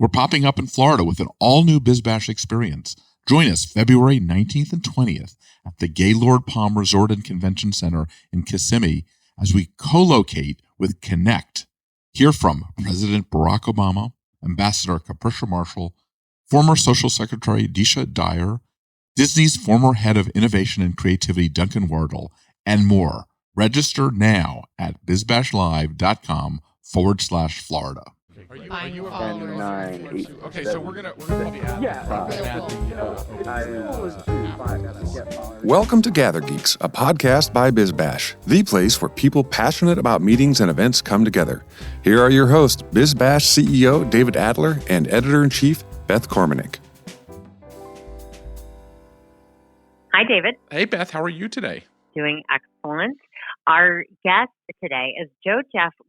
We're popping up in Florida with an all-new BizBash experience. Join us February 19th and 20th at the Gaylord Palm Resort and Convention Center in Kissimmee as we co-locate with Connect. Hear from President Barack Obama, Ambassador Capricia Marshall, former Social Secretary Disha Dyer, Disney's former Head of Innovation and Creativity Duncan Wardle, and more. Register now at bizbashlive.com/Florida. Are you 10, 9, 8, okay, so we're gonna Welcome to GatherGeeks, a podcast by BizBash, the place where people passionate about meetings and events come together. Here are your hosts, BizBash CEO David Adler and Editor-in-Chief Beth Kormanik. Hi, David. Hey, Beth, how are you today? Doing excellent. Our guest today is Joe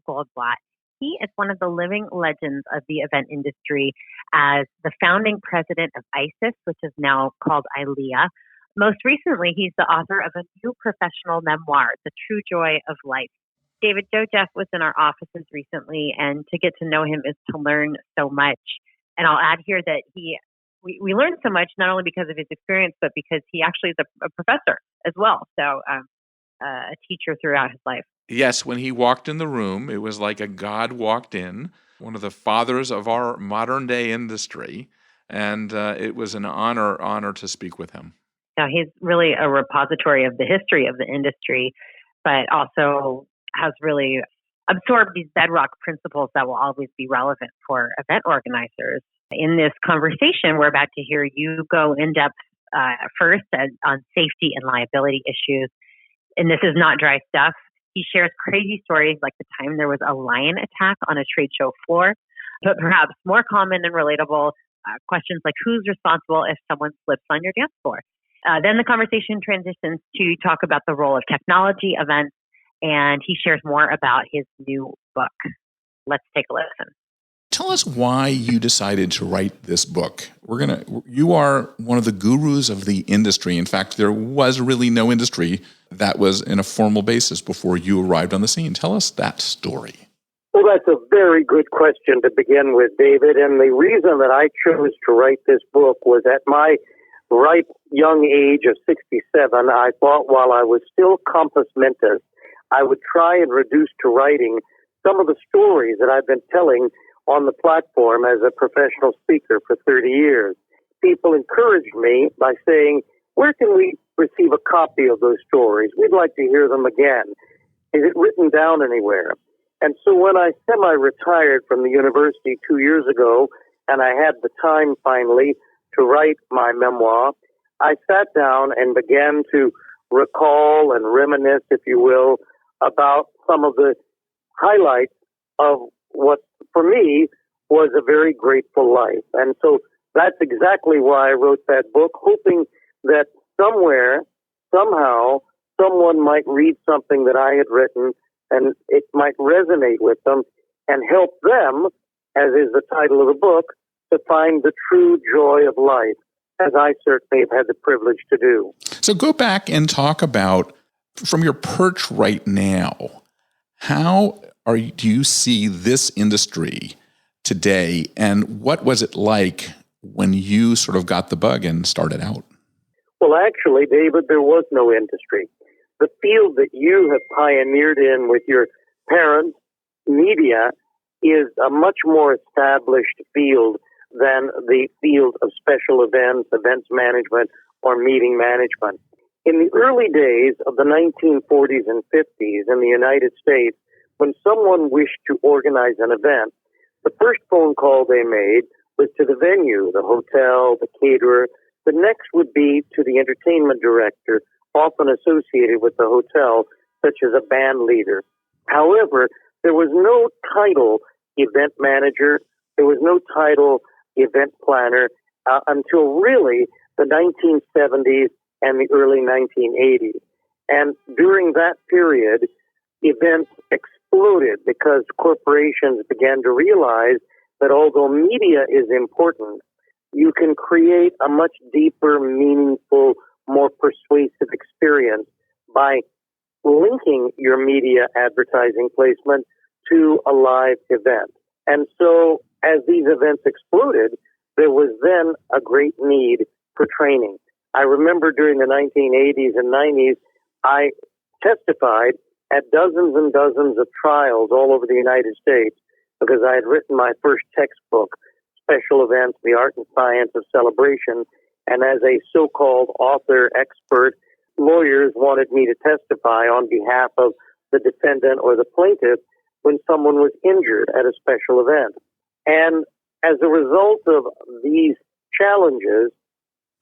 Goldblatt. He is one of the living legends of the event industry as the founding president of ISIS, which is now called ILEA. Most recently, he's the author of a new professional memoir, The True Joy of Life. David, Joe Jeff was in our offices recently, and to get to know him is to learn so much. And I'll add here that we learned so much not only because of his experience, but because he actually is a professor as well. So a teacher throughout his life. Yes, when he walked in the room, it was like a god walked in, one of the fathers of our modern day industry, and it was an honor to speak with him. Now, he's really a repository of the history of the industry, but also has really absorbed these bedrock principles that will always be relevant for event organizers. In this conversation, we're about to hear you go in depth first on safety and liability issues. And this is not dry stuff. He shares crazy stories like the time there was a lion attack on a trade show floor, but perhaps more common and relatable questions like who's responsible if someone slips on your dance floor. Then the conversation transitions to talk about the role of technology events, and he shares more about his new book. Let's take a listen. Tell us why you decided to write this book. You are one of the gurus of the industry. In fact, there was really no industry that was in a formal basis before you arrived on the scene. Tell us that story. Well, that's a very good question to begin with, David. And the reason that I chose to write this book was at my ripe young age of 67, I thought while I was still compos mentis, I would try and reduce to writing some of the stories that I've been telling on the platform as a professional speaker for 30 years. People encouraged me by saying, where can we receive a copy of those stories? We'd like to hear them again. Is it written down anywhere? And so when I semi-retired from the university 2 years ago, and I had the time finally to write my memoir, I sat down and began to recall and reminisce, if you will, about some of the highlights of what, for me, was a very grateful life. And so that's exactly why I wrote that book, hoping that somewhere, somehow, someone might read something that I had written and it might resonate with them and help them, as is the title of the book, to find the true joy of life, as I certainly have had the privilege to do. So go back and talk about, from your perch right now, how do you see this industry today, and what was it like when you sort of got the bug and started out? Well, actually, David, there was no industry. The field that you have pioneered in with your parents, media, is a much more established field than the field of special events, events management, or meeting management. In the early days of the 1940s and 50s in the United States, when someone wished to organize an event, the first phone call they made was to the venue, the hotel, the caterer. The next would be to the entertainment director, often associated with the hotel, such as a band leader. However, there was no title event manager, there was no title event planner until really the 1970s and the early 1980s. And during that period, events exploded because corporations began to realize that although media is important, you can create a much deeper, meaningful, more persuasive experience by linking your media advertising placement to a live event. And so as these events exploded, there was then a great need for training. I remember during the 1980s and 90s, I testified at dozens and dozens of trials all over the United States because I had written my first textbook, Special Events, The Art and Science of Celebration. And as a so-called author expert, lawyers wanted me to testify on behalf of the defendant or the plaintiff when someone was injured at a special event. And as a result of these challenges,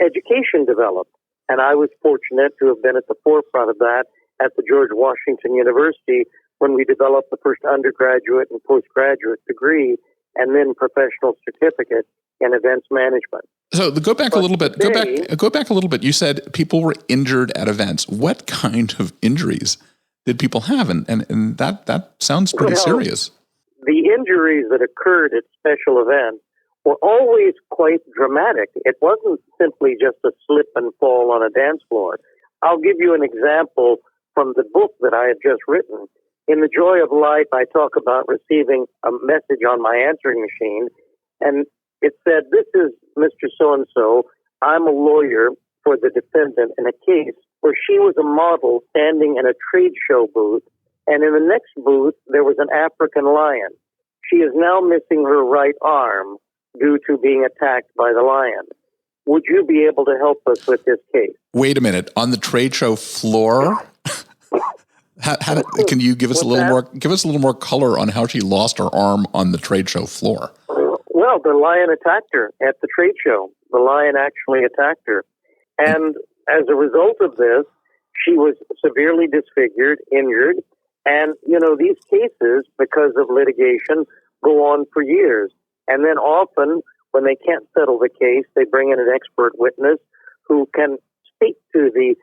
education developed. And I was fortunate to have been at the forefront of that at the George Washington University when we developed the first undergraduate and postgraduate degree and then professional certificate in events management. So go back a little bit. Go back a little bit. You said people were injured at events. What kind of injuries did people have? And that sounds pretty serious. The injuries that occurred at special events were always quite dramatic. It wasn't simply just a slip and fall on a dance floor. I'll give you an example from the book that I had just written. In The Joy of Life, I talk about receiving a message on my answering machine, and it said, "This is Mr. So-and-so. I'm a lawyer for the defendant in a case where she was a model standing in a trade show booth, and in the next booth, there was an African lion. She is now missing her right arm due to being attacked by the lion. Would you be able to help us with this case?" Wait a minute. On the trade show floor? Can you give us a little more color on how she lost her arm on the trade show floor? Well, the lion attacked her at the trade show. The lion actually attacked her. And as a result of this, she was severely disfigured, injured. And, these cases, because of litigation, go on for years. And then often, when they can't settle the case, they bring in an expert witness who can speak to the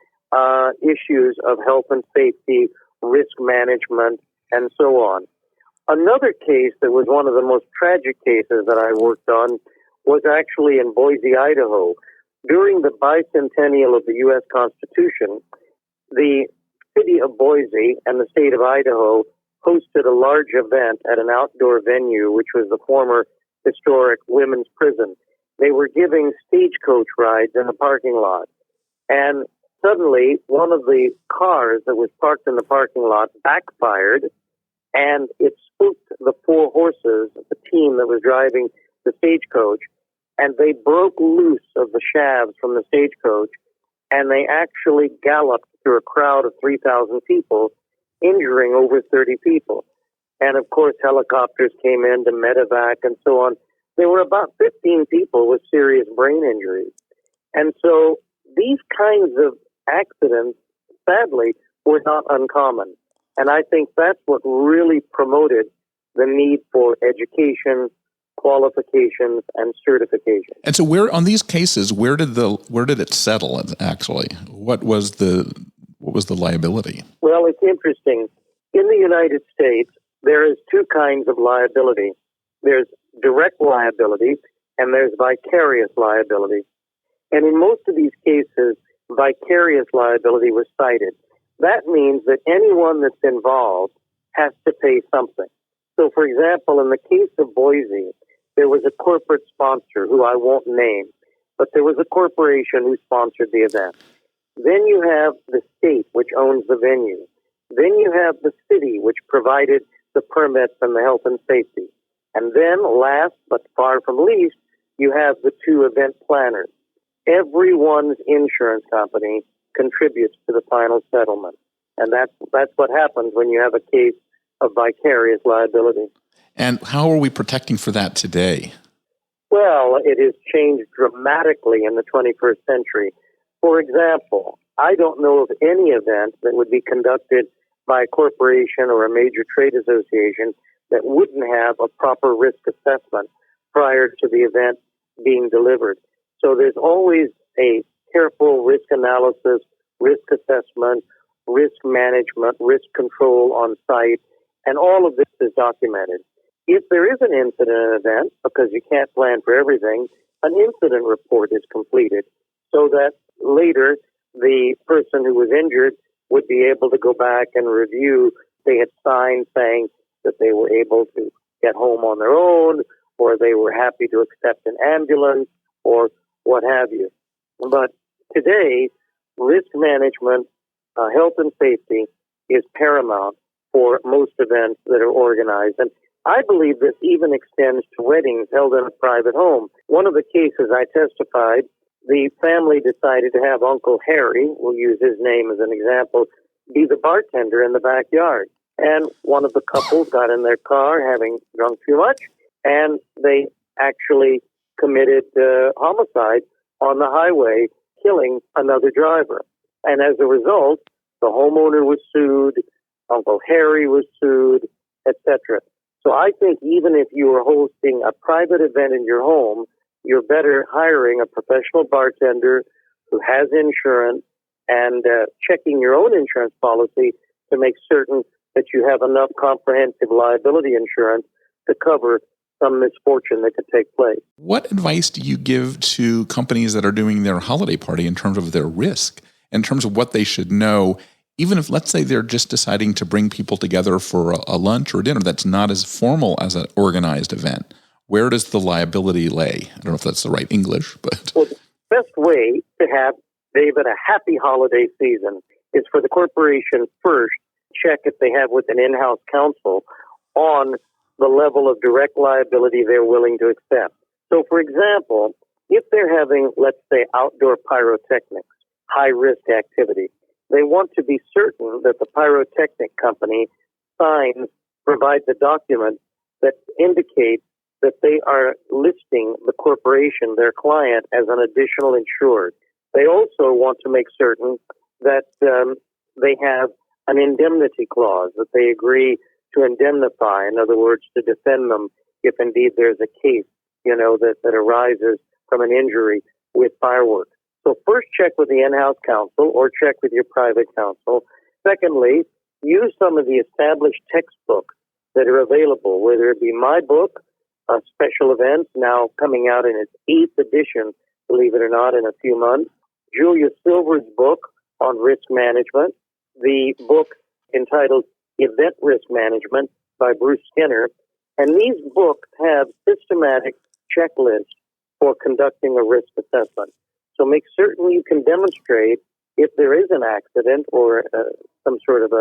issues of health and safety, risk management, and so on. Another case that was one of the most tragic cases that I worked on was actually in Boise, Idaho. During the bicentennial of the U.S. Constitution, the city of Boise and the state of Idaho hosted a large event at an outdoor venue, which was the former historic women's prison. They were giving stagecoach rides in the parking lot. And suddenly, one of the cars that was parked in the parking lot backfired, and it spooked the four horses, the team that was driving the stagecoach, and they broke loose of the shafts from the stagecoach, and they actually galloped through a crowd of 3,000 people, injuring over 30 people. And of course, helicopters came in to medevac and so on. There were about 15 people with serious brain injuries. And so these kinds of accidents, sadly, were not uncommon. And I think that's what really promoted the need for education, qualifications, and certification. And so, where on these cases, where did it settle? Actually, what was the liability? Well, it's interesting. In the United States, there is two kinds of liability. There's direct liability, and there's vicarious liability. And in most of these cases, vicarious liability was cited. That means that anyone that's involved has to pay something. So, for example, in the case of Boise, there was a corporate sponsor who I won't name, but there was a corporation who sponsored the event. Then you have the state, which owns the venue. Then you have the city, which provided the permits and the health and safety. And then, last but far from least, you have the two event planners. Everyone's insurance company contributes to the final settlement. And that's what happens when you have a case of vicarious liability. And how are we protecting for that today? Well, it has changed dramatically in the 21st century. For example, I don't know of any event that would be conducted by a corporation or a major trade association that wouldn't have a proper risk assessment prior to the event being delivered. So there's always a careful risk analysis, risk assessment, risk management, risk control on site, and all of this is documented. If there is an incident event, because you can't plan for everything, an incident report is completed so that later the person who was injured would be able to go back and review. They had signed saying that they were able to get home on their own, or they were happy to accept an ambulance, or what have you. But today, risk management, health and safety is paramount for most events that are organized. And I believe this even extends to weddings held in a private home. One of the cases I testified, the family decided to have Uncle Harry, we'll use his name as an example, be the bartender in the backyard. And one of the couples got in their car having drunk too much, and they actually committed homicide on the highway, killing another driver. And as a result, the homeowner was sued, Uncle Harry was sued, etc. So I think even if you are hosting a private event in your home, you're better hiring a professional bartender who has insurance and checking your own insurance policy to make certain that you have enough comprehensive liability insurance to cover some misfortune that could take place. What advice do you give to companies that are doing their holiday party in terms of their risk, in terms of what they should know, even if, let's say, they're just deciding to bring people together for a lunch or dinner that's not as formal as an organized event? Where does the liability lay? I don't know if that's the right English, but... Well, the best way to have, David, a happy holiday season is for the corporation first check if they have with an in-house counsel on the level of direct liability they're willing to accept. So, for example, if they're having, let's say, outdoor pyrotechnics, high-risk activity, they want to be certain that the pyrotechnic company provides a document that indicates that they are listing the corporation, their client, as an additional insured. They also want to make certain that they have an indemnity clause, that they agree to indemnify, in other words, to defend them if indeed there's a case, that arises from an injury with fireworks. So first check with the in-house counsel or check with your private counsel. Secondly, use some of the established textbooks that are available, whether it be my book, Special Events, now coming out in its 8th edition, believe it or not, in a few months. Julia Silver's book on risk management. The book entitled Event Risk Management by Bruce Skinner. And these books have systematic checklists for conducting a risk assessment. So make certain you can demonstrate if there is an accident or some sort of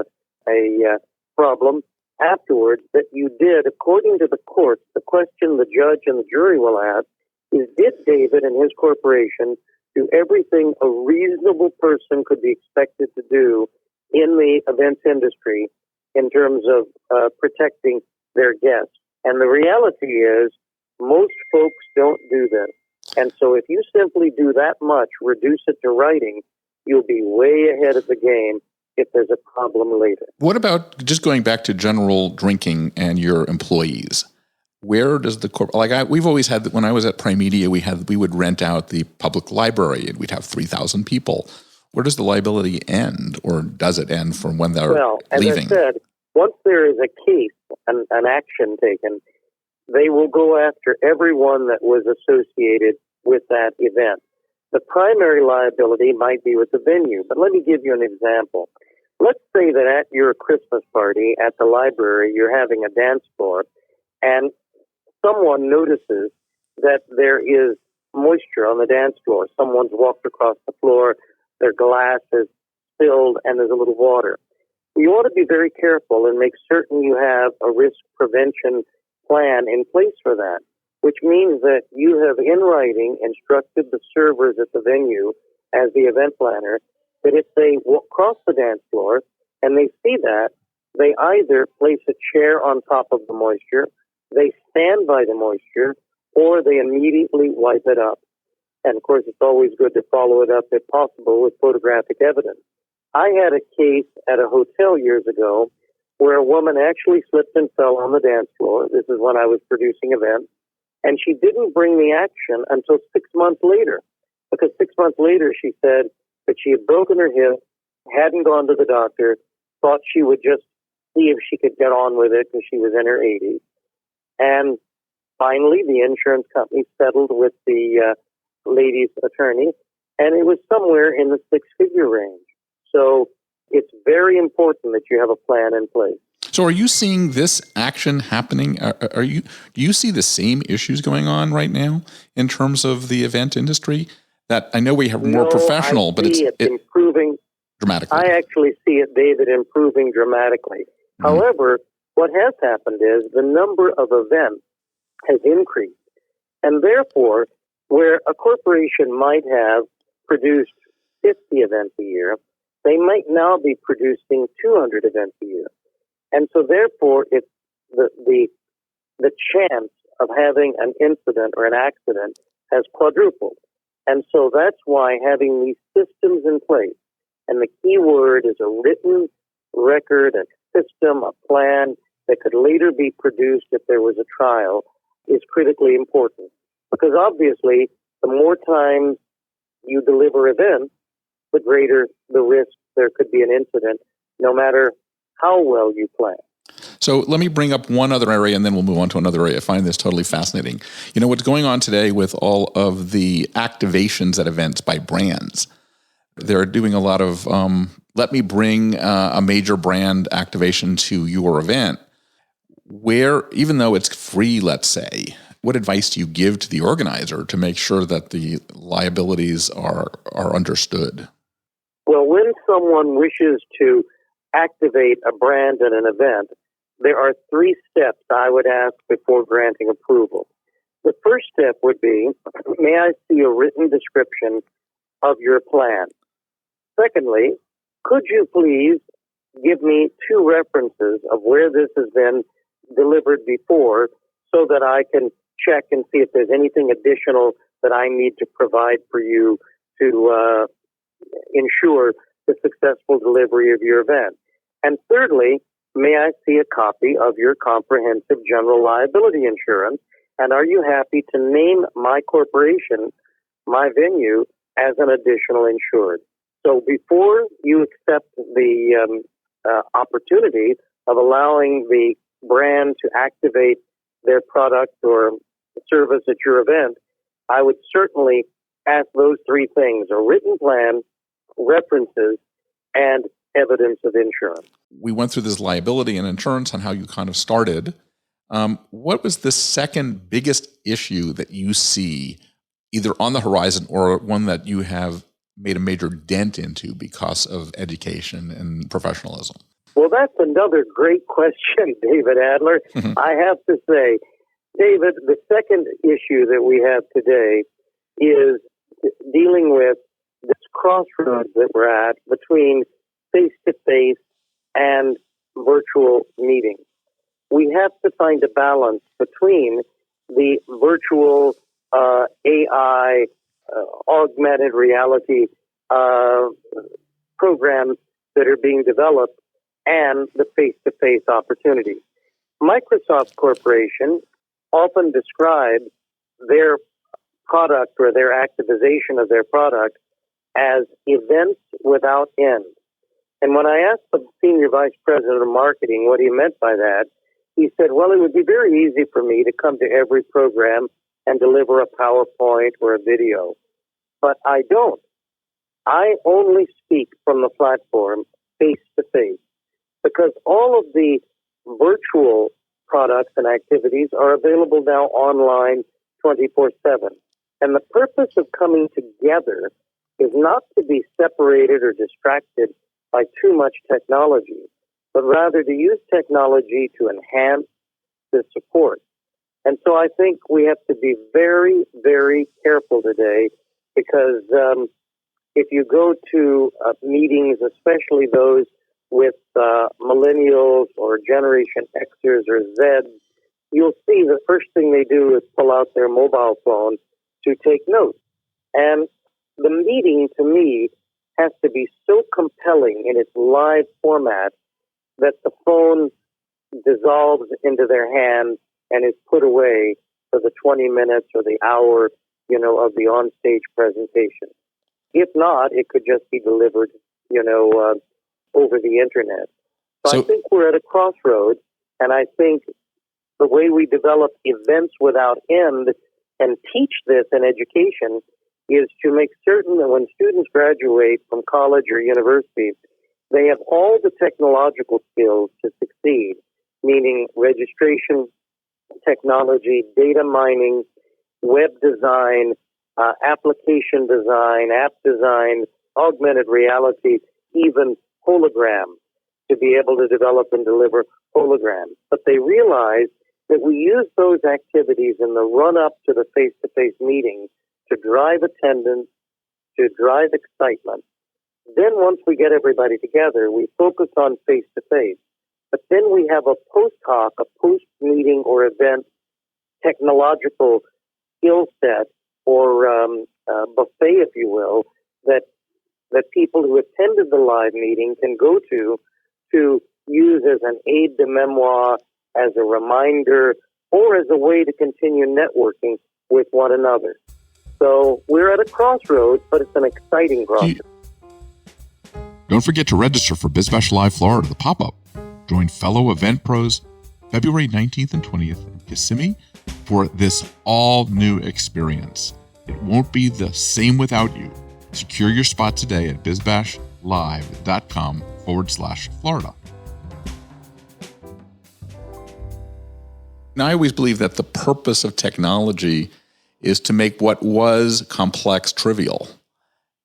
a problem afterwards that you did, according to the courts, the question the judge and the jury will ask is, did David and his corporation do everything a reasonable person could be expected to do in the events industry in terms of protecting their guests? And the reality is most folks don't do this. And so if you simply do that much, reduce it to writing, you'll be way ahead of the game if there's a problem later. What about just going back to general drinking and your employees? Where does the we've always had, when I was at Prime Media, we would rent out the public library and we'd have 3,000 people. Where does the liability end, or does it end from when they're leaving? As I said, once there is a case, an action taken, they will go after everyone that was associated with that event. The primary liability might be with the venue, but let me give you an example. Let's say that at your Christmas party at the library, you're having a dance floor, and someone notices that there is moisture on the dance floor. Someone's walked across the floor, their glass is spilled, and there's a little water. You ought to be very careful and make certain you have a risk prevention plan in place for that, which means that you have in writing instructed the servers at the venue as the event planner that if they cross the dance floor and they see that, they either place a chair on top of the moisture, they stand by the moisture, or they immediately wipe it up. And of course, it's always good to follow it up, if possible, with photographic evidence. I had a case at a hotel years ago where a woman actually slipped and fell on the dance floor. This is when I was producing events. And she didn't bring the action until 6 months later, because 6 months later she said that she had broken her hip, hadn't gone to the doctor, thought she would just see if she could get on with it because she was in her 80s. And finally, the insurance company settled with the lady's attorney, and it was somewhere in the six-figure range. So it's very important that you have a plan in place. So are you seeing this action happening? Do you see the same issues going on right now in terms of the event industry? That I know we have more professional, but it's improving dramatically. I actually see it, David, improving dramatically. However, what has happened is the number of events has increased. And therefore, where a corporation might have produced 50 events a year, they might now be producing 200 events a year. And so therefore, it's the chance of having an incident or an accident has quadrupled. And so that's why having these systems in place, and the key word is a written record, a system, a plan that could later be produced if there was a trial, is critically important. Because obviously, the more times you deliver events, the greater the risk there could be an incident, no matter how well you plan. So let me bring up one other area and then we'll move on to another area. I find this totally fascinating. You know, what's going on today with all of the activations at events by brands. They're doing a lot of, let me bring a major brand activation to your event, where even though it's free, let's say, what advice do you give to the organizer to make sure that the liabilities are understood? Well, when someone wishes to activate a brand at an event, there are 3 steps I would ask before granting approval. The first step would be, may I see a written description of your plan? Secondly, could you please give me 2 references of where this has been delivered before so that I can check and see if there's anything additional that I need to provide for you to ensure the successful delivery of your event? And thirdly, may I see a copy of your comprehensive general liability insurance? And are you happy to name my corporation, my venue, as an additional insured? So before you accept the opportunity of allowing the brand to activate their product or service at your event, I would certainly ask those 3 things: a written plan, references, and evidence of insurance. We went through this liability and insurance on how you kind of started. What was the second biggest issue that you see either on the horizon or one that you have made a major dent into because of education and professionalism? Well, that's another great question, David Adler. I have to say, David, the second issue that we have today is dealing with this crossroads that we're at between face-to-face and virtual meetings. We have to find a balance between the virtual AI, augmented reality programs that are being developed and the face-to-face opportunity. Microsoft Corporation often describes their product or their activization of their product as events without end. And when I asked the senior vice president of marketing what he meant by that, he said, well, it would be very easy for me to come to every program and deliver a PowerPoint or a video. But I don't. I only speak from the platform face to face because all of the virtual products and activities are available now online 24/7. And the purpose of coming together is not to be separated or distracted by too much technology, but rather to use technology to enhance the support. And so I think we have to be very, very careful today because if you go to meetings, especially those with millennials or Generation Xers or Zs, you'll see the first thing they do is pull out their mobile phone to take notes. And the meeting, to me, has to be so compelling in its live format that the phone dissolves into their hand and is put away for the 20 minutes or the hour, of the on-stage presentation. If not, it could just be delivered, over the internet. So I think we're at a crossroads, and I think the way we develop events without end and teach this in education is to make certain that when students graduate from college or university, they have all the technological skills to succeed, meaning registration, technology, data mining, web design, application design, app design, augmented reality, even holograms, to be able to develop and deliver holograms. But they realized that we use those activities in the run-up to the face-to-face meeting to drive attendance, to drive excitement. Then once we get everybody together, we focus on face-to-face. But then we have a post hoc, a post-meeting or event technological skill set or buffet, if you will, that people who attended the live meeting can go to use as an aid to memoir, as a reminder, or as a way to continue networking with one another. So we're at a crossroads, but it's an exciting crossroads. Don't forget to register for BizBash Live Florida, the pop-up. Join fellow event pros February 19th and 20th in Kissimmee for this all-new experience. It won't be the same without you. Secure your spot today at bizbashlive.com/Florida. And I always believe that the purpose of technology is to make what was complex trivial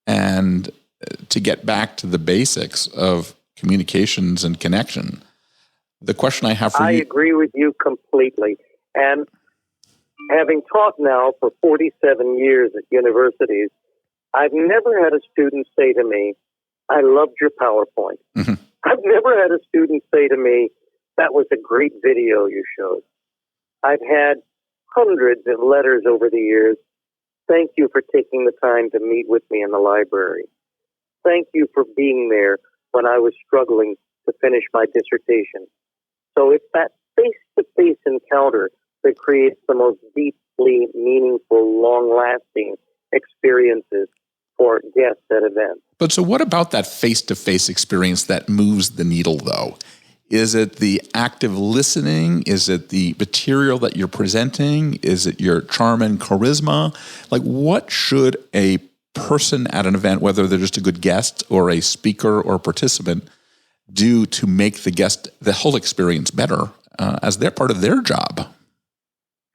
and to get back to the basics of communications and connection. The question I have for you... I agree with you completely. And having taught now for 47 years at universities, I've never had a student say to me, I loved your PowerPoint. Mm-hmm. I've never had a student say to me, that was a great video you showed. I've had hundreds of letters over the years. Thank you for taking the time to meet with me in the library. Thank you for being there when I was struggling to finish my dissertation. So it's that face-to-face encounter that creates the most deeply meaningful, long-lasting experiences for guests at events. But so what about that face-to-face experience that moves the needle, though? Is it the active listening? Is it the material that you're presenting? Is it your charm and charisma? Like, what should a person at an event, whether they're just a good guest or a speaker or a participant, do to make the whole experience better as they're part of their job?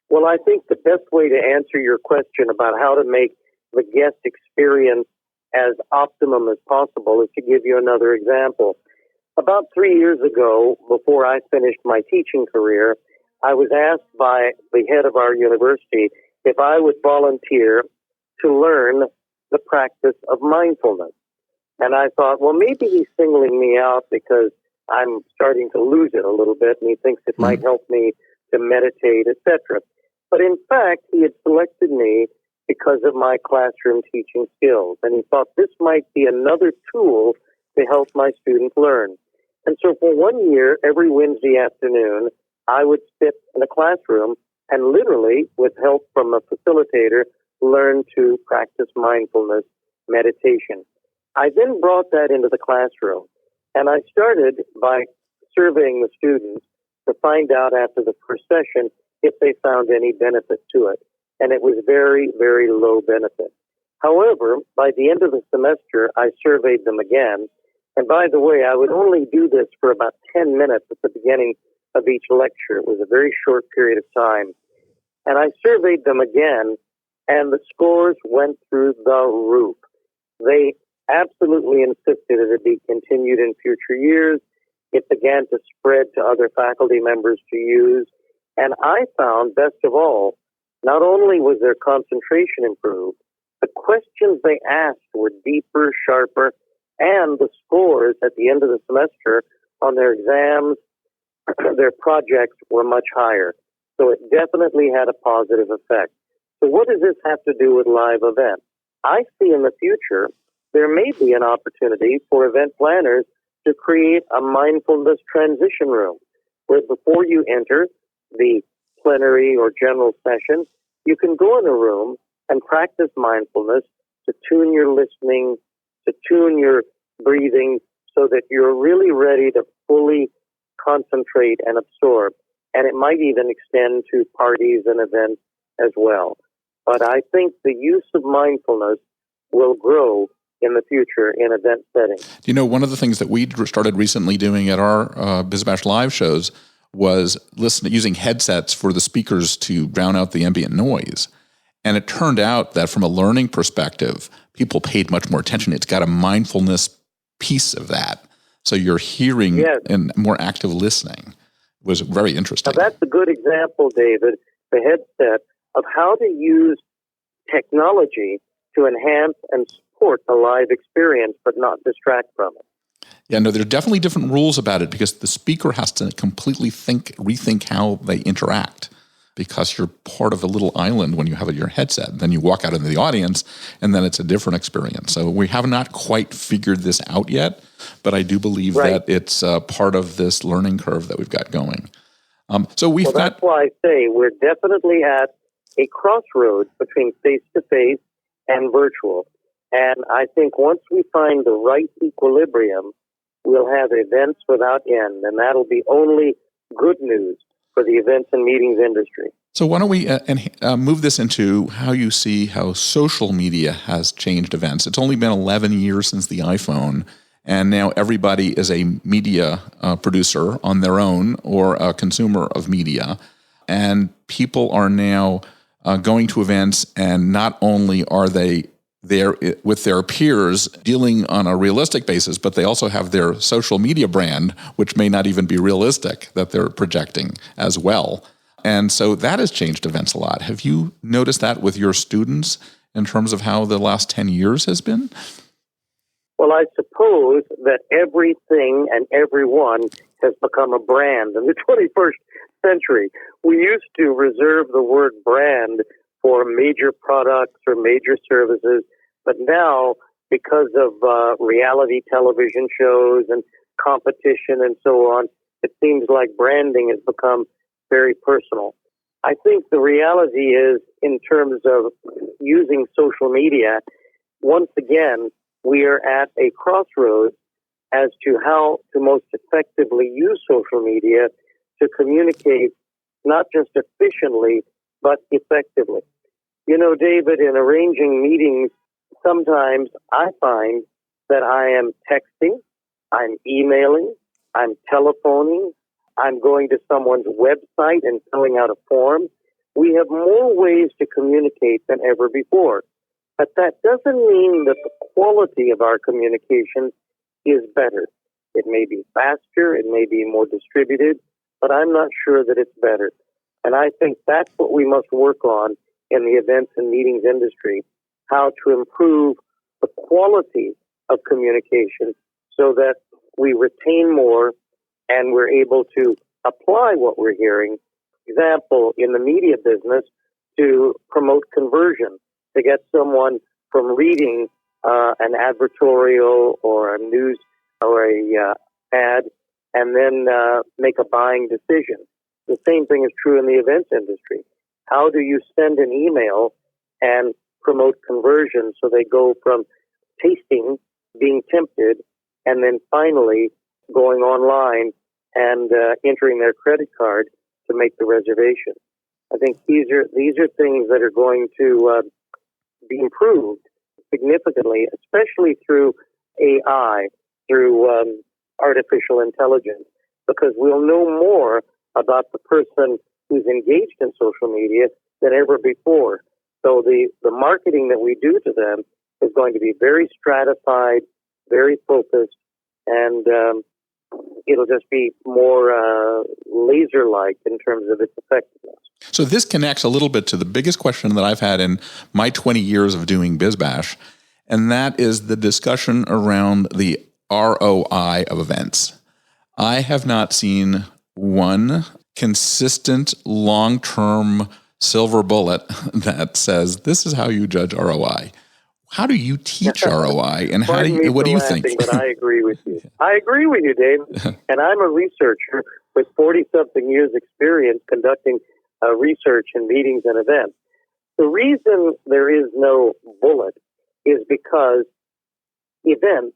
Well, I think the best way to answer your question about how to make the guest experience as optimum as possible is to give you another example. About 3 years ago, before I finished my teaching career, I was asked by the head of our university if I would volunteer to learn the practice of mindfulness. And I thought, well, maybe he's singling me out because I'm starting to lose it a little bit, and he thinks it might help me to meditate, etc. But in fact, he had selected me because of my classroom teaching skills, and he thought this might be another tool to help my students learn. And so for 1 year, every Wednesday afternoon, I would sit in a classroom and literally, with help from a facilitator, learn to practice mindfulness meditation. I then brought that into the classroom, and I started by surveying the students to find out after the first session if they found any benefit to it. And it was very, very low benefit. However, by the end of the semester, I surveyed them again. And by the way, I would only do this for about 10 minutes at the beginning of each lecture. It was a very short period of time. And I surveyed them again, and the scores went through the roof. They absolutely insisted that it be continued in future years. It began to spread to other faculty members to use. And I found, best of all, not only was their concentration improved, the questions they asked were deeper, sharper, and the scores at the end of the semester on their exams, their projects were much higher. So it definitely had a positive effect. So what does this have to do with live events? I see in the future there may be an opportunity for event planners to create a mindfulness transition room where before you enter the plenary or general session, you can go in a room and practice mindfulness to tune your listening, to tune your breathing so that you're really ready to fully concentrate and absorb. And it might even extend to parties and events as well. But I think the use of mindfulness will grow in the future in event settings. You know, one of the things that we started recently doing at our BizBash Live shows was using headsets for the speakers to drown out the ambient noise. And it turned out that from a learning perspective, people paid much more attention. It's got a mindfulness piece of that. So you're hearing and more active listening was very interesting. Now that's a good example, David, the headset, of how to use technology to enhance and support a live experience, but not distract from it. Yeah, no, there are definitely different rules about it because the speaker has to completely rethink how they interact, because you're part of a little island when you have your headset. Then you walk out into the audience, and then it's a different experience. So we have not quite figured this out yet, but I do believe that it's part of this learning curve that we've got going. That's why I say we're definitely at a crossroads between face-to-face and virtual. And I think once we find the right equilibrium, we'll have events without end, and that'll be only good news for the events and meetings industry. So why don't we move this into how you see how social media has changed events. It's only been 11 years since the iPhone, and now everybody is a media producer on their own or a consumer of media. And people are now going to events, and not only are they there with their peers dealing on a realistic basis, but they also have their social media brand, which may not even be realistic, that they're projecting as well. And so that has changed events a lot. Have you noticed that with your students in terms of how the last 10 years has been? Well, I suppose that everything and everyone has become a brand in the 21st century. We used to reserve the word brand for major products or major services, but now, because of reality television shows and competition and so on, it seems like branding has become very personal. I think the reality is, in terms of using social media, once again, we are at a crossroads as to how to most effectively use social media to communicate not just efficiently, but effectively. You know, David, in arranging meetings, sometimes I find that I am texting, I'm emailing, I'm telephoning, I'm going to someone's website and filling out a form. We have more ways to communicate than ever before. But that doesn't mean that the quality of our communication is better. It may be faster, it may be more distributed, but I'm not sure that it's better. And I think that's what we must work on in the events and meetings industry, how to improve the quality of communication so that we retain more and we're able to apply what we're hearing. Example, in the media business, to promote conversion, to get someone from reading an advertorial or a news or a ad and then make a buying decision. The same thing is true in the events industry. How do you send an email and promote conversion so they go from tasting, being tempted, and then finally going online and entering their credit card to make the reservation? I think these are things that are going to be improved significantly, especially through AI, through artificial intelligence, because we'll know more about the person who's engaged in social media than ever before. So the marketing that we do to them is going to be very stratified, very focused, and it'll just be more laser-like in terms of its effectiveness. So this connects a little bit to the biggest question that I've had in my 20 years of doing BizBash, and that is the discussion around the R.O.I. of events. I have not seen one consistent, long-term silver bullet that says this is how you judge R.O.I. How do you teach R.O.I. and what do you think? But I agree with you. I agree with you, Dave. And I'm a researcher with 40-something years experience conducting research in meetings and events. The reason there is no bullet is because events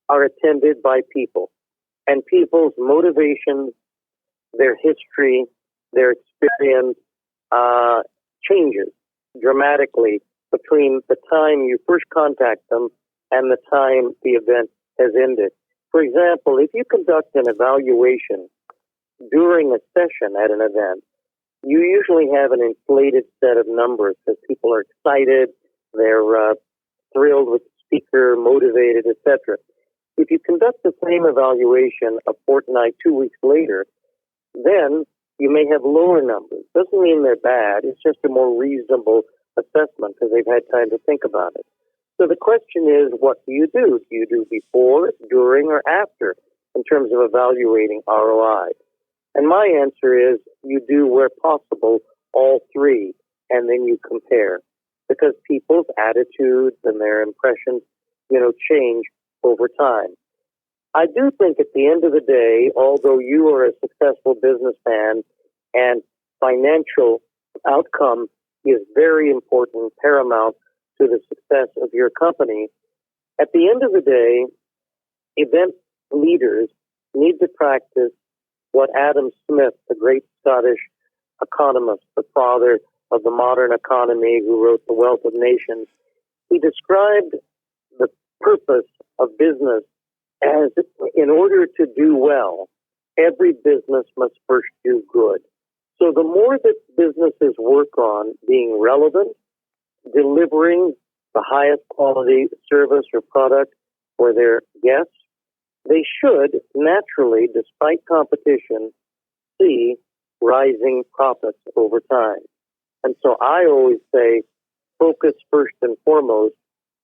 are attended by people, and people's motivations, their history, their experience changes dramatically between the time you first contact them and the time the event has ended. For example, if you conduct an evaluation during a session at an event, you usually have an inflated set of numbers because people are excited, they're thrilled with the speaker, motivated, etc. If you conduct the same evaluation a fortnight, 2 weeks later, then you may have lower numbers. Doesn't mean they're bad. It's just a more reasonable assessment because they've had time to think about it. So the question is, what do you do? Do you do before, during, or after in terms of evaluating ROI? And my answer is you do where possible all three, and then you compare because people's attitudes and their impressions, change over time. I do think at the end of the day, although you are a successful businessman and financial outcome is very important, paramount to the success of your company, at the end of the day, event leaders need to practice what Adam Smith, the great Scottish economist, the father of the modern economy who wrote The Wealth of Nations, he described the purpose of business as in order to do well, every business must first do good. So the more that businesses work on being relevant, delivering the highest quality service or product for their guests, they should naturally, despite competition, see rising profits over time. And so I always say, focus first and foremost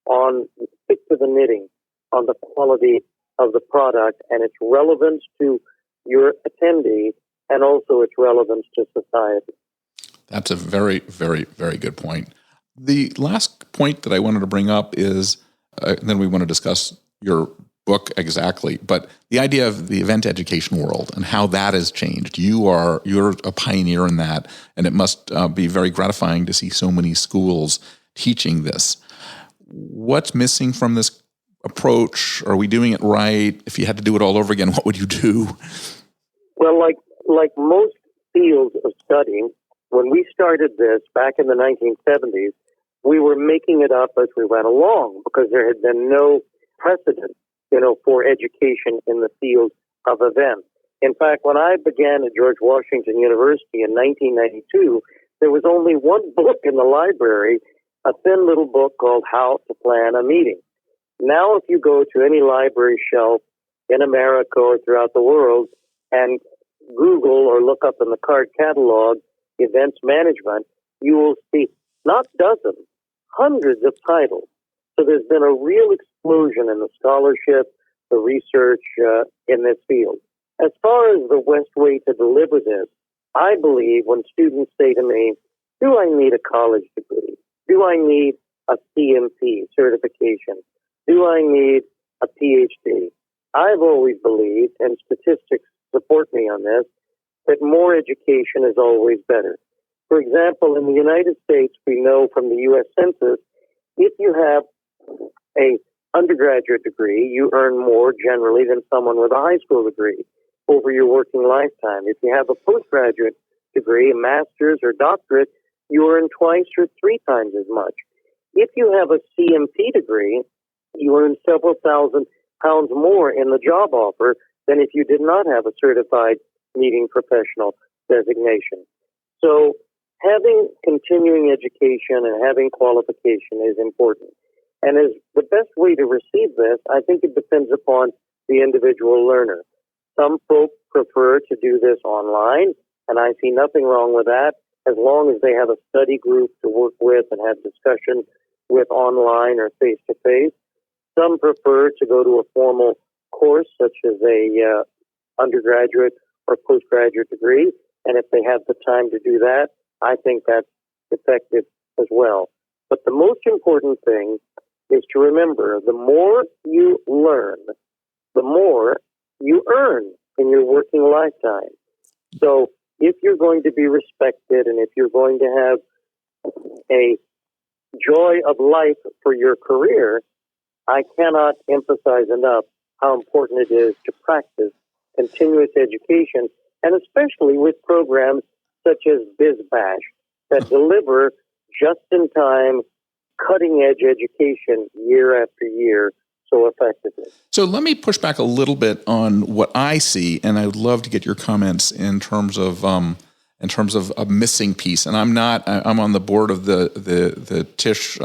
on, stick to the knitting, on the quality of the product and its relevance to your attendee and also its relevance to society. That's a very, very, very good point. The last point that I wanted to bring up is, then we want to discuss your book exactly, but the idea of the event education world and how that has changed. You're a pioneer in that, and it must be very gratifying to see so many schools teaching this. What's missing from this approach? Are we doing it right? If you had to do it all over again, what would you do? Well, like most fields of study, when we started this back in the 1970s, we were making it up as we went along because there had been no precedent, for education in the field of events. In fact, when I began at George Washington University in 1992, there was only one book in the library, a thin little book called How to Plan a Meeting. Now, if you go to any library shelf in America or throughout the world and Google or look up in the card catalog events management, you will see not dozens, hundreds of titles. So there's been a real explosion in the scholarship, the research in this field. As far as the best way to deliver this, I believe when students say to me, do I need a college degree? Do I need a CMP certification? Do I need a PhD? I've always believed, and statistics support me on this, that more education is always better. For example, in the United States, we know from the U.S. Census, if you have an undergraduate degree, you earn more generally than someone with a high school degree over your working lifetime. If you have a postgraduate degree, a master's or doctorate, you earn twice or three times as much. If you have a CMP degree, you earn several thousand pounds more in the job offer than if you did not have a certified meeting professional designation. So having continuing education and having qualification is important. And as the best way to receive this, I think it depends upon the individual learner. Some folks prefer to do this online, and I see nothing wrong with that, as long as they have a study group to work with and have discussion with online or face-to-face. Some prefer to go to a formal course, such as a undergraduate or postgraduate degree, and if they have the time to do that, I think that's effective as well. But the most important thing is to remember, the more you learn, the more you earn in your working lifetime. So if you're going to be respected and if you're going to have a joy of life for your career, I cannot emphasize enough how important it is to practice continuous education, and especially with programs such as BizBash that deliver just-in-time, cutting-edge education year after year so effectively. So let me push back a little bit on what I see, and I would love to get your comments in terms of a missing piece. And I'm on the board of the Tisch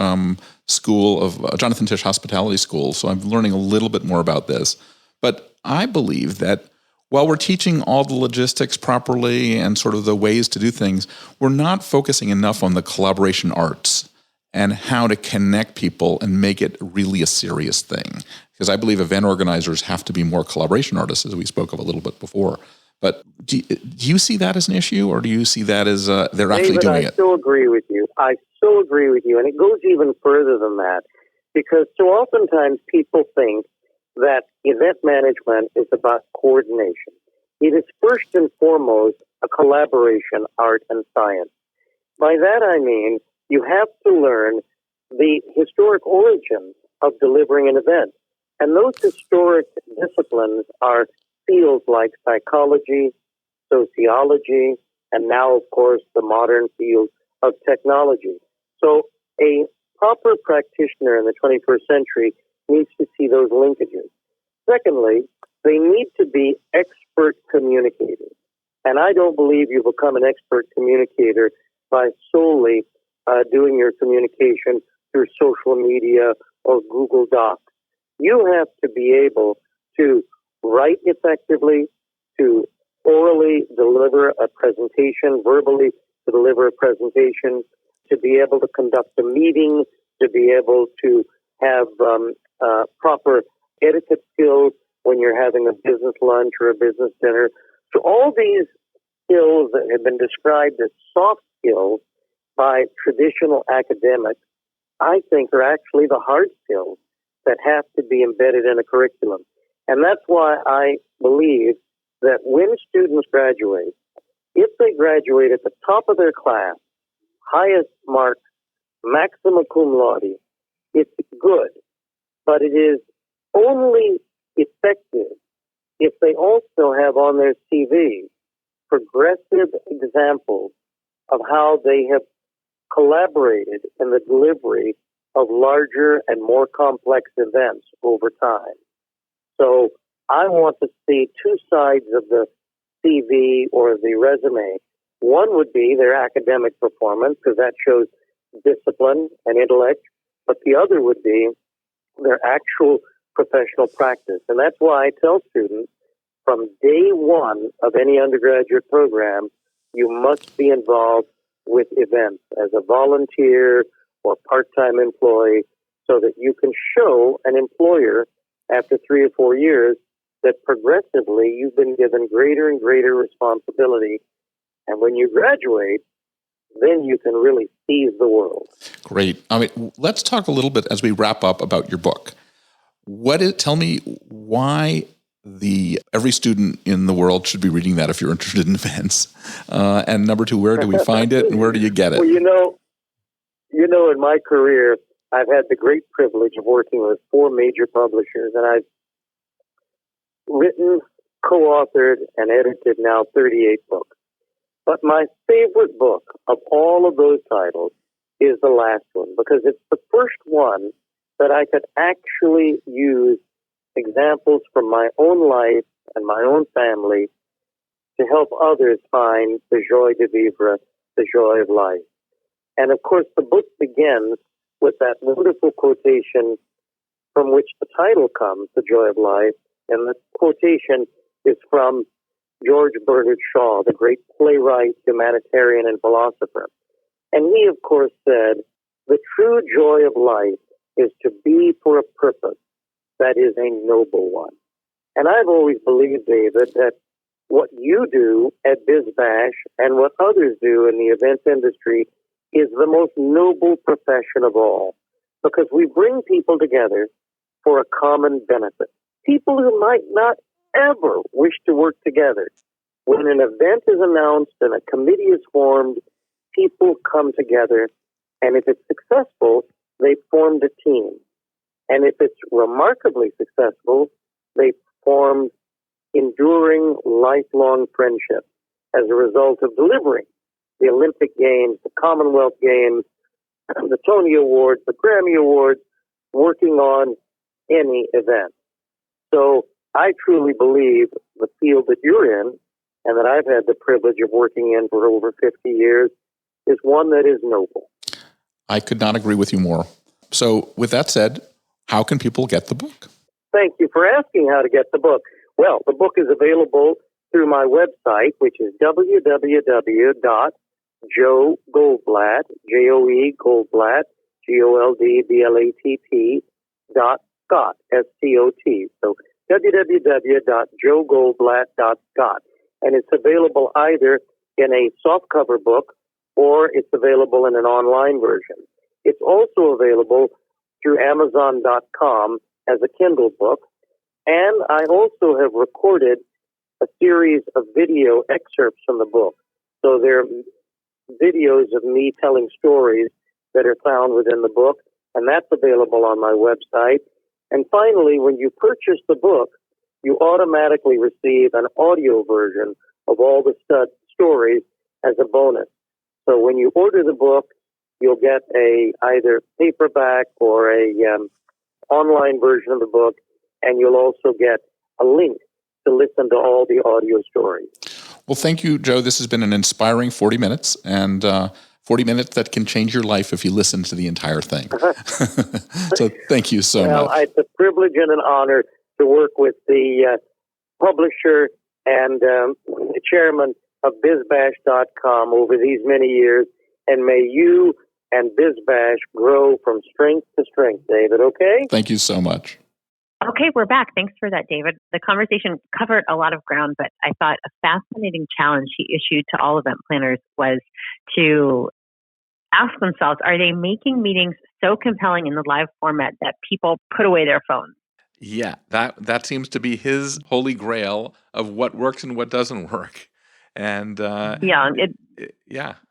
School of Jonathan Tisch Hospitality School, so I'm learning a little bit more about this. But I believe that while we're teaching all the logistics properly and sort of the ways to do things, we're not focusing enough on the collaboration arts and how to connect people and make it really a serious thing. Because I believe event organizers have to be more collaboration artists, as we spoke of a little bit before. But do you see that as an issue, or do you see that as they're actually doing it? I so agree with you. And it goes even further than that, because so oftentimes people think that event management is about coordination. It is first and foremost a collaboration, art, and science. By that I mean you have to learn the historic origins of delivering an event. And those historic disciplines are fields like psychology, sociology, and now, of course, the modern field of technology. So a proper practitioner in the 21st century needs to see those linkages. Secondly, they need to be expert communicators. And I don't believe you become an expert communicator by solely doing your communication through social media or Google Docs. You have to be able to write effectively, to orally deliver a presentation, verbally to deliver a presentation, to be able to conduct a meeting, to be able to have proper etiquette skills when you're having a business lunch or a business dinner. So all these skills that have been described as soft skills by traditional academics, I think are actually the hard skills that have to be embedded in a curriculum. And that's why I believe that when students graduate, if they graduate at the top of their class, highest marks, maxima cum laude, it's good. But it is only effective if they also have on their CV progressive examples of how they have collaborated in the delivery of larger and more complex events over time. So I want to see two sides of the CV or the resume. One would be their academic performance, because that shows discipline and intellect, but the other would be their actual professional practice. And that's why I tell students from day one of any undergraduate program, you must be involved with events as a volunteer or part-time employee so that you can show an employer after 3 or 4 years that progressively you've been given greater and greater responsibility. And when you graduate, then you can really seize the world. Great. I mean, let's talk a little bit as we wrap up about your book. Tell me why every student in the world should be reading that if you're interested in events. And number two, where do we find it and where do you get it? Well, you know, in my career, I've had the great privilege of working with 4 major publishers, and I've written, co-authored, and edited now 38 books. But my favorite book of all of those titles is the last one, because it's the first one that I could actually use examples from my own life and my own family to help others find the joie de vivre, the joy of life. And of course, the book begins with that wonderful quotation from which the title comes, The Joy of Life. And the quotation is from George Bernard Shaw, the great playwright, humanitarian, and philosopher. And he, of course, said, the true joy of life is to be for a purpose that is a noble one. And I've always believed, David, that what you do at BizBash and what others do in the events industry is the most noble profession of all, because we bring people together for a common benefit. People who might not ever wish to work together. When an event is announced and a committee is formed, people come together, and if it's successful, they've formed a team. And if it's remarkably successful, they've formed enduring, lifelong friendships as a result of delivering the Olympic Games, the Commonwealth Games, the Tony Awards, the Grammy Awards, working on any event. So I truly believe the field that you're in and that I've had the privilege of working in for over 50 years is one that is noble. I could not agree with you more. So with that said, how can people get the book? Thank you for asking how to get the book. Well, the book is available through my website, which is www.joegoldblatt, J-O-E Goldblatt, Goldblatt.scot, S-C-O-T. So www.joegoldblatt.scot. And it's available either in a softcover book or it's available in an online version. It's also available through Amazon.com as a Kindle book. And I also have recorded a series of video excerpts from the book. So they're videos of me telling stories that are found within the book, and that's available on my website. And finally, when you purchase the book, you automatically receive an audio version of all the stories as a bonus. So when you order the book, you'll get a either paperback or a online version of the book, and you'll also get a link to listen to all the audio stories. Well, thank you, Joe. This has been an inspiring 40 minutes, and 40 minutes that can change your life if you listen to the entire thing. So thank you so much. It's a privilege and an honor to work with the publisher and the chairman of BizBash.com over these many years, and may you and BizBash grow from strength to strength, David, okay? Thank you so much. Okay, we're back. Thanks for that, David. The conversation covered a lot of ground, but I thought a fascinating challenge he issued to all event planners was to ask themselves, are they making meetings so compelling in the live format that people put away their phones? Yeah, that seems to be his holy grail of what works and what doesn't work. And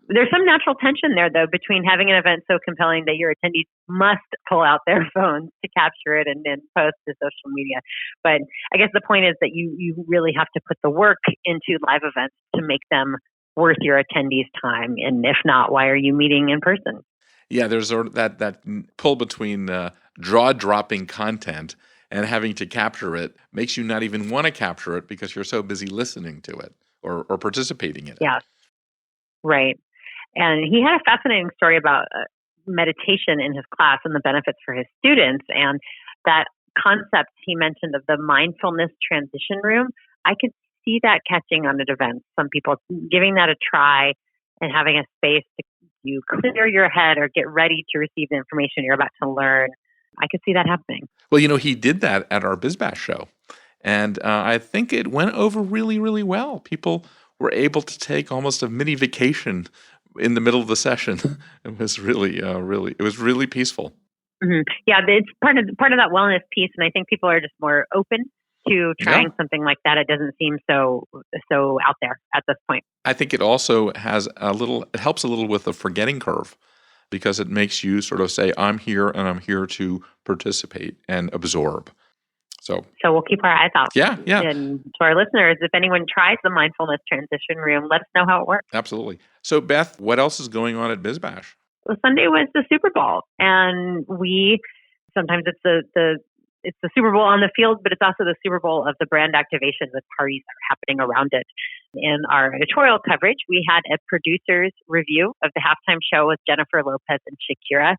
there's some natural tension there, though, between having an event so compelling that your attendees must pull out their phones to capture it and then post to social media. But I guess the point is that you really have to put the work into live events to make them worth your attendees' time. And if not, why are you meeting in person? Yeah, there's that pull between jaw-dropping content and having to capture it makes you not even want to capture it because you're so busy listening to it or participating in it. Yeah, right. And he had a fascinating story about meditation in his class and the benefits for his students. And that concept he mentioned of the mindfulness transition room, I could see that catching on at events. Some people giving that a try and having a space to you clear your head or get ready to receive the information you're about to learn. I could see that happening. Well, he did that at our BizBash show. And I think it went over really, really well. People were able to take almost a mini vacation in the middle of the session. It was really peaceful. Mm-hmm. Yeah, it's part of that wellness piece, and I think people are just more open to trying something like that. It doesn't seem so out there at this point. I think it also has it helps a little with the forgetting curve because it makes you sort of say, I'm here and I'm here to participate and absorb. So we'll keep our eyes out. Yeah. And to our listeners, if anyone tries the mindfulness transition room, let us know how it works. Absolutely. So Beth, what else is going on at BizBash? Well, Sunday was the Super Bowl, and sometimes it's the Super Bowl on the field, but it's also the Super Bowl of the brand activation with parties that are happening around it. In our editorial coverage, we had a producer's review of the halftime show with Jennifer Lopez and Shakira.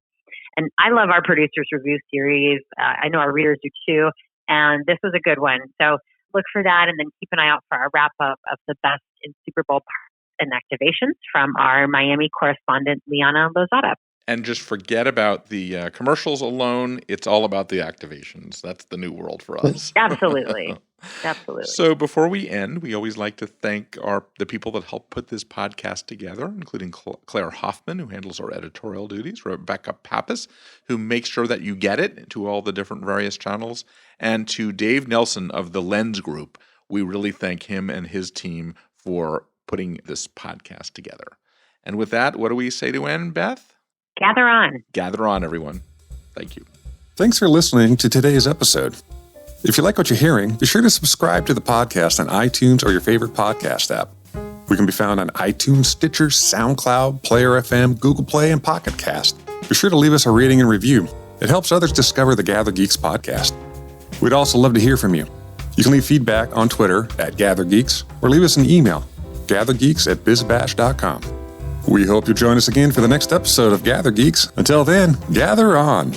And I love our producer's review series. I know our readers do too. And this was a good one. So look for that and then keep an eye out for our wrap-up of the best in Super Bowl parties and activations from our Miami correspondent, Liana Lozada. And just forget about the commercials alone. It's all about the activations. That's the new world for us. Absolutely. So before we end, we always like to thank the people that helped put this podcast together, including Claire Hoffman, who handles our editorial duties, Rebecca Pappas, who makes sure that you get it to all the different various channels, and to Dave Nelson of the Lens Group. We really thank him and his team for putting this podcast together. And with that, what do we say to end, Beth? Gather on. Gather on, everyone. Thank you. Thanks for listening to today's episode. If you like what you're hearing, be sure to subscribe to the podcast on iTunes or your favorite podcast app. We can be found on iTunes, Stitcher, SoundCloud, Player FM, Google Play, and Pocket Cast. Be sure to leave us a rating and review. It helps others discover the Gather Geeks podcast. We'd also love to hear from you. You can leave feedback on Twitter @GatherGeeks or leave us an email, gathergeeks@bizbash.com. We hope you'll join us again for the next episode of Gather Geeks. Until then, gather on.